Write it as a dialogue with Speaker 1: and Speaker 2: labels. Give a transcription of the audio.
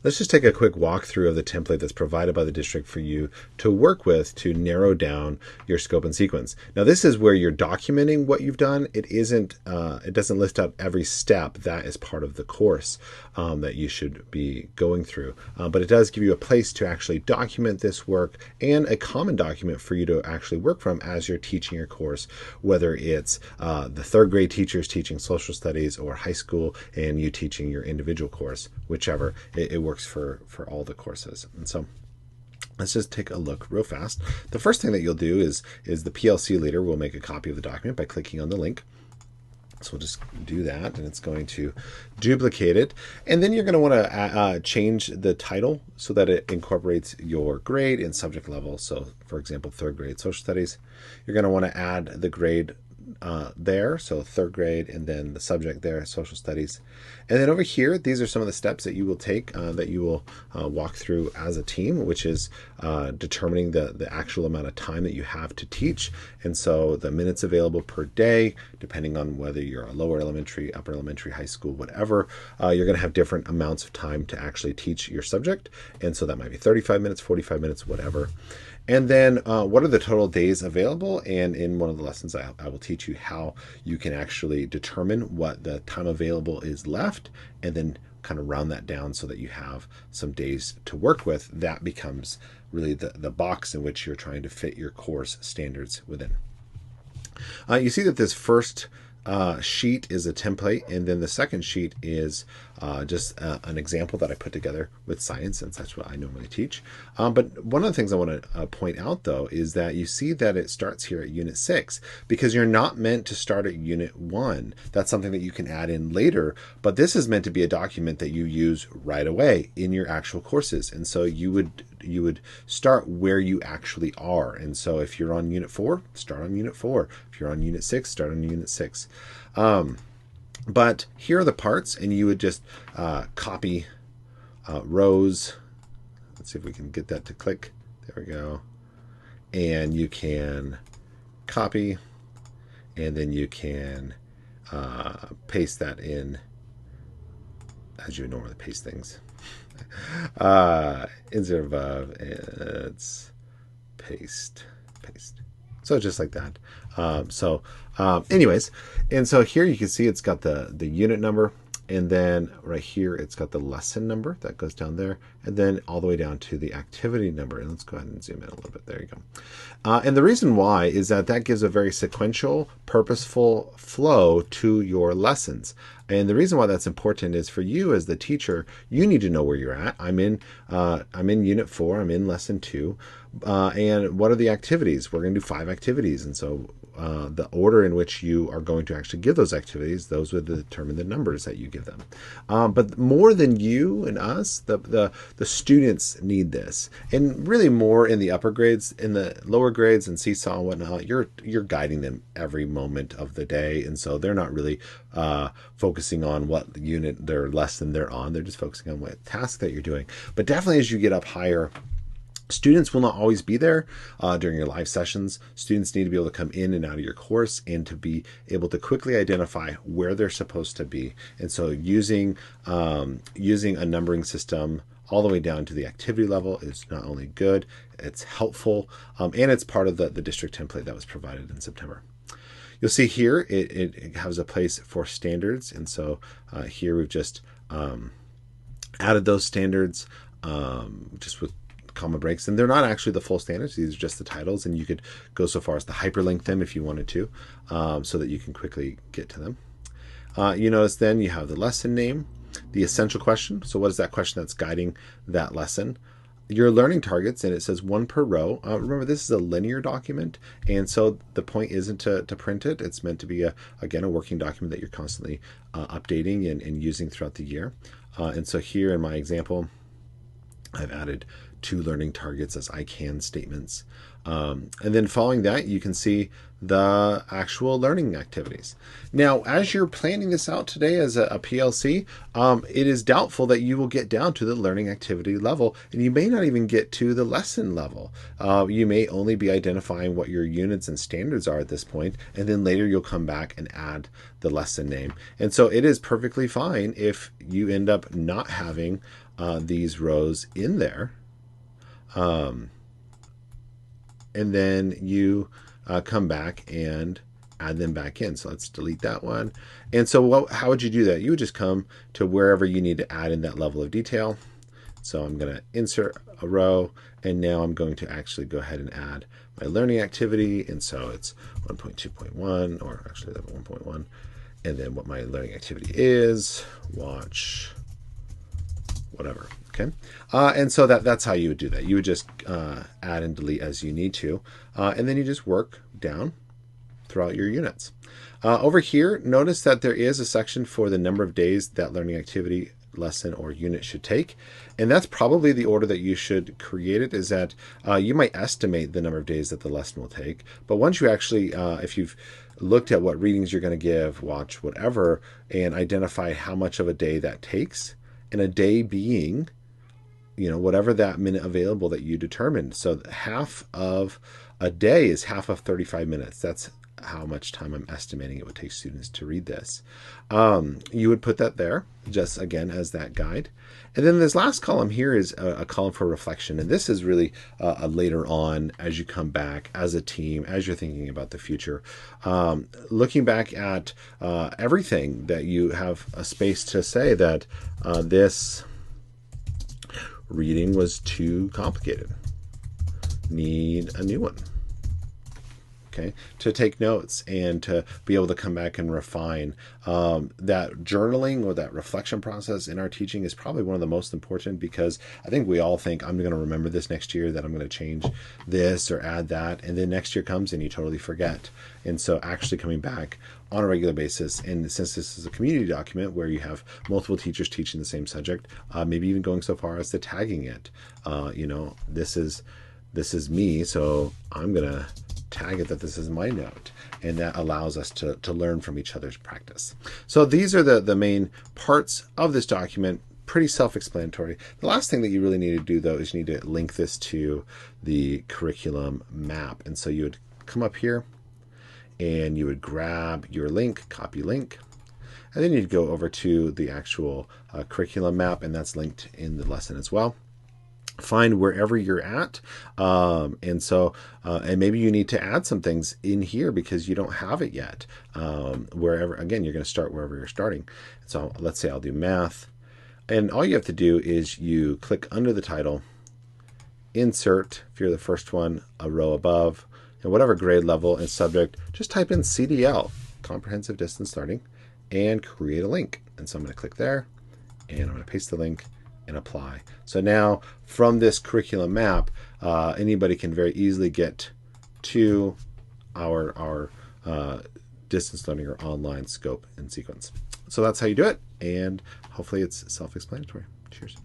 Speaker 1: Let's just take a quick walkthrough of the template that's provided by the district for you to work with to narrow down your scope and sequence. Now, this is where you're documenting what you've done. It doesn't list out every step that is part of the course that you should be going through, but it does give you a place to actually document this work and a common document for you to actually work from as you're teaching your course, whether it's the third grade teachers teaching social studies or high school and you teaching your individual course, whichever. It works for all the courses. And so let's just take a look real fast. The first thing that you'll do is the PLC leader will make a copy of the document by clicking on the link. So we'll just do that, and it's going to duplicate it. And then you're going to want to change the title so that it incorporates your grade and subject level. So for example, third grade social studies, you're going to want to add the grade there, so third grade, and then the subject there, social studies. And then over here, these are some of the steps that you will take, that you will walk through as a team, which is determining the actual amount of time that you have to teach. And so the minutes available per day, depending on whether you're a lower elementary, upper elementary, high school, whatever, you're going to have different amounts of time to actually teach your subject. And so that might be 35 minutes, 45 minutes, whatever. And then what are the total days available? And in one of the lessons, I will teach you how you can actually determine what the time available is left, and then kind of round that down so that you have some days to work with. That becomes really the box in which you're trying to fit your course standards within. You see that this first sheet is a template, and then the second sheet is just an example that I put together with science, since that's what I normally teach. But one of the things I want to point out, though, is that you see that it starts here at Unit 6, because you're not meant to start at Unit 1. That's something that you can add in later, but this is meant to be a document that you use right away in your actual courses. And so you would start where you actually are. And so if you're on Unit 4, start on Unit 4. If you're on Unit 6, start on Unit 6. But here are the parts, and you would just copy rows. Let's see if we can get that to click. There we go. And you can copy, and then you can paste that in as you would normally paste things. Insert above, it's paste. So just like that. Anyways, and so here you can see it's got the unit number, and then right here it's got the lesson number that goes down there, and then all the way down to the activity number. And let's go ahead and zoom in a little bit. There you go. And the reason why is that gives a very sequential, purposeful flow to your lessons. And the reason why that's important is for you as the teacher, you need to know where you're at. I'm in Unit 4. I'm in Lesson 2. And what are the activities? We're going to do 5 activities. And so the order in which you are going to actually give those activities, those would determine the numbers that you give them. But more than you and us, the students need this. And really more in the upper grades. In the lower grades and seesaw and whatnot, you're guiding them every moment of the day. And so they're not really focusing on what unit, their lesson they're on. They're just focusing on what task that you're doing. But definitely as you get up higher, students will not always be there during your live sessions. Students need to be able to come in and out of your course and to be able to quickly identify where they're supposed to be. And so using a numbering system all the way down to the activity level is not only good, it's helpful, and it's part of the district template that was provided in September. You'll see here it has a place for standards, and so here we've just added those standards just with comma breaks, and they're not actually the full standards. These are just the titles, and you could go so far as to hyperlink them if you wanted to, so that you can quickly get to them. You notice then you have the lesson name, the essential question. So what is that question that's guiding that lesson? Your learning targets, and it says 1 per row. Remember, this is a linear document, and so the point isn't to print it. It's meant to be, again, a working document that you're constantly updating and using throughout the year. And so here in my example, I've added 2 learning targets as I can statements. And then following that, you can see the actual learning activities. Now, as you're planning this out today as a PLC, it is doubtful that you will get down to the learning activity level, and you may not even get to the lesson level. You may only be identifying what your units and standards are at this point, and then later you'll come back and add the lesson name. And so it is perfectly fine if you end up not having these rows in there. And then you come back and add them back in. So let's delete that one. And so how would you do that? You would just come to wherever you need to add in that level of detail. So I'm going to insert a row, and now I'm going to actually go ahead and add my learning activity. And so it's 1.2.1, or actually 1.1. And then what my learning activity is, watch whatever. Okay. And so that's how you would do that. You would just add and delete as you need to. And then you just work down throughout your units. Over here, notice that there is a section for the number of days that learning activity, lesson, or unit should take. And that's probably the order that you should create it, is that you might estimate the number of days that the lesson will take. But once you actually, if you've looked at what readings you're going to give, watch, whatever, and identify how much of a day that takes, and a day being, whatever that minute available that you determined. So half of a day is half of 35 minutes. That's how much time I'm estimating it would take students to read this. You would put that there, just again as that guide. And then this last column here is a column for reflection. And this is really later on, as you come back as a team, as you're thinking about the future, looking back at everything that you have a space to say that this reading was too complicated. Need a new one. Okay, to take notes and to be able to come back and refine. That journaling or that reflection process in our teaching is probably one of the most important, because I think we all think, I'm going to remember this next year, that I'm going to change this or add that, and then next year comes and you totally forget. And so actually coming back on a regular basis, and since this is a community document where you have multiple teachers teaching the same subject, maybe even going so far as to tagging it. This is me, so I'm going to tag it that this is my note, and that allows us to learn from each other's practice. So these are the main parts of this document, pretty self-explanatory. The last thing that you really need to do, though, is you need to link this to the curriculum map. And so you would come up here and you would grab your link, copy link, and then you'd go over to the actual curriculum map, and that's linked in the lesson as well. Find wherever you're at, and maybe you need to add some things in here because you don't have it yet. Wherever, again, you're going to start wherever you're starting. So let's say I'll do math, and all you have to do is you click under the title, insert, if you're the first one, a row above, and whatever grade level and subject, just type in CDL, Comprehensive Distance Learning, and create a link. And so I'm going to click there, and I'm going to paste the link and apply. So now from this curriculum map, anybody can very easily get to our distance learning or online scope and sequence. So that's how you do it, and hopefully it's self-explanatory. Cheers.